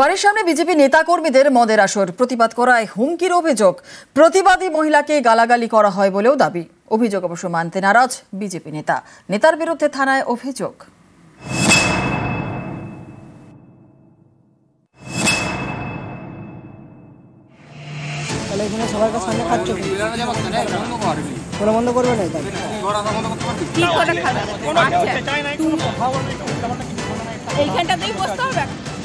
বাড়ির সামনে বিজেপি নেতাকর্মীদের মদের আসর, প্রতিবাদ করায় হুমকির অভিযোগ। প্রতিবাদী মহিলাকে গালাগালি করা হয় বলেও দাবি। অভিযোগ অবশ্য মানতে নারাজ বিজেপি নেতার বিরুদ্ধে থানায় অভিযোগ।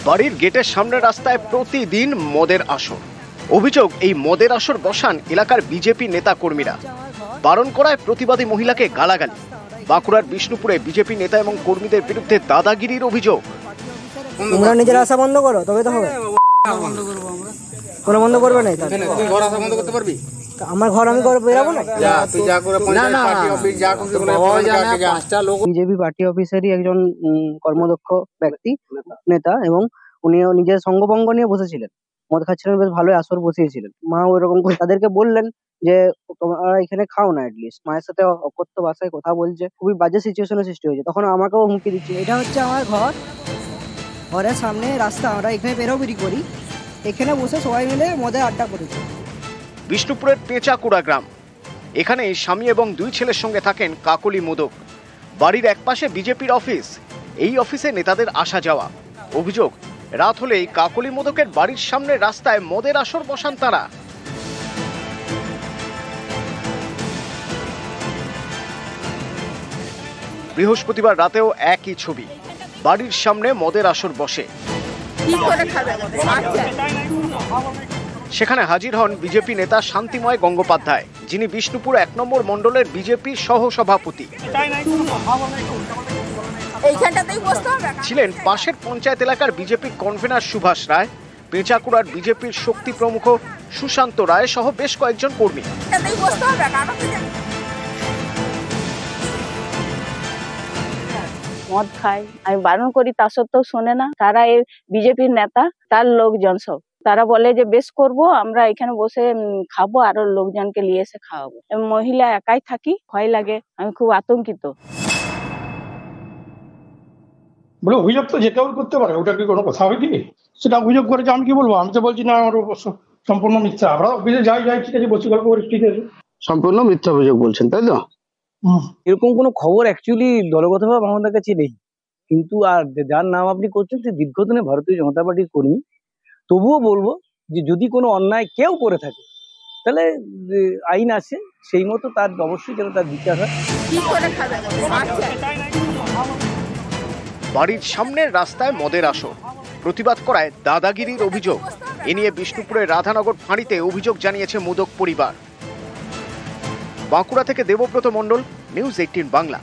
বাড়ির গেটের সামনে রাস্তায় প্রতিদিন মদের আসর। অভিযোগ, এই মদের আসর বসান এলাকার বিজেপি নেতা কর্মীরা। বারণ করায় প্রতিবাদী মহিলাকে গালাগালি। বাঁকুড়ার বিষ্ণুপুরে বিজেপি নেতা এবং কর্মীদের বিরুদ্ধে দাদাগিরির অভিযোগ। তোমরা নিজের আশা বন্ধ করো, তবে তো হবে। বন্ধ করবে না, তুই ঘর আসা বন্ধ করতে পারবি? আমার ঘর আমি করে বেরাবো না। বিজেপি পার্টি অফিসেরই একজন কর্মদক্ষ ব্যক্তি নেতা, এবং উনিও নিজের সঙ্গভঙ্গ নিয়ে বসেছিলেন, মদ খাচ্ছিলেন, বেশ ভালোই আসর বসিয়েছিলেন। মা ওইরকম করে তাদেরকে বললেন যে তোমরা এখানে খাও না, অ্যাটলিস্ট। মায়ের সাথে অকথ্য ভাষায় কথা বলছে, খুবই বাজে সিচুয়েশনের সৃষ্টি হয়েছে। তখন আমাকেও হুমকি দিচ্ছে। এটা হচ্ছে আমার ঘর, ঘরের সামনে রাস্তা, আমরা এখানে বেরোবেরি করি, এখানে বসে সবাই মিলে মদের আড্ডা করেছি। বিষ্ণুপুরের পেঁচাকুড়া গ্রাম। এখানে স্বামী এবং দুই ছেলের সঙ্গে থাকেন কাকলি মোদক। বাড়ির একপাশে বিজেপির অফিস, এই অফিসে নেতাদের আসা যাওয়া। অভিযোগ, রাত হলেই কাকলি মোদকের বাড়ির সামনে রাস্তায় মদের আসর বসান তারা। বৃহস্পতিবার রাতেও একই ছবি, বাড়ির সামনে মদের আসর বসে। সেখানে হাজির হন বিজেপি নেতা শান্তিময় গঙ্গোপাধ্যায়, যিনি বিষ্ণুপুর 1 নম্বর মণ্ডলের বিজেপির সহসভাপতি। ছিলেন পাশের পঞ্চায়েত এলাকার বিজেপির কনভেনার সুভাষ রায়, পেঁচাকুড়ার বিজেপির শক্তি প্রমুখ সুশান্ত রায় সহ বেশ কয়েকজন কর্মী। মদ খায়, আমি বারণ করি, তা সত্ত্বেও শোনে না। তারা এই বিজেপির নেতা, তার লোকজন সব, তারা বলে যে বেশ করব, আমরা এখানে বসে খাবো, আরো লোকজনকে নিয়ে এসে খাওয়াবো। মহিলা একাই থাকি, ভয় লাগে, আমি খুব আতঙ্কিত। বলে অভিযোগ তো যে কেউ করতে পারে, ওটা কি কোনো কথা হয়নি? সেটা অভিযোগ করেছে, আমি কি বলবো? আমি তো বলছি না, আমার সম্পূর্ণ মিথ্যা। আমরা অফিসে যাই ঠিক আছে, বসে গল্প করে, ঠিক আছে। সম্পূর্ণ মিথ্যা অভিযোগ বলছেন, তাই তো? এরকম কোনো খবর অ্যাকচুয়ালি দলগতভাবে আমাদের কাছে নেই, কিন্তু আর যার নাম আপনি করছেন সে দীর্ঘদিনে ভারতীয় জনতা পার্টির কর্মী। তবুও বলবো যে যদি কোনো অন্যায় কেউ করে থাকে, তাহলে আইন আছে, সেই মতো তার অবশ্যই যেন তার বিচার হয়। বাড়ির সামনের রাস্তায় মদের আসর, প্রতিবাদ করায় দাদাগিরির অভিযোগ। এ নিয়ে বিষ্ণুপুরের রাধানগর ফাঁড়িতে অভিযোগ জানিয়েছে মোদক পরিবার। বাঁকুড়া থেকে দেবব্রত মণ্ডল, নিউজ 18 বাংলা।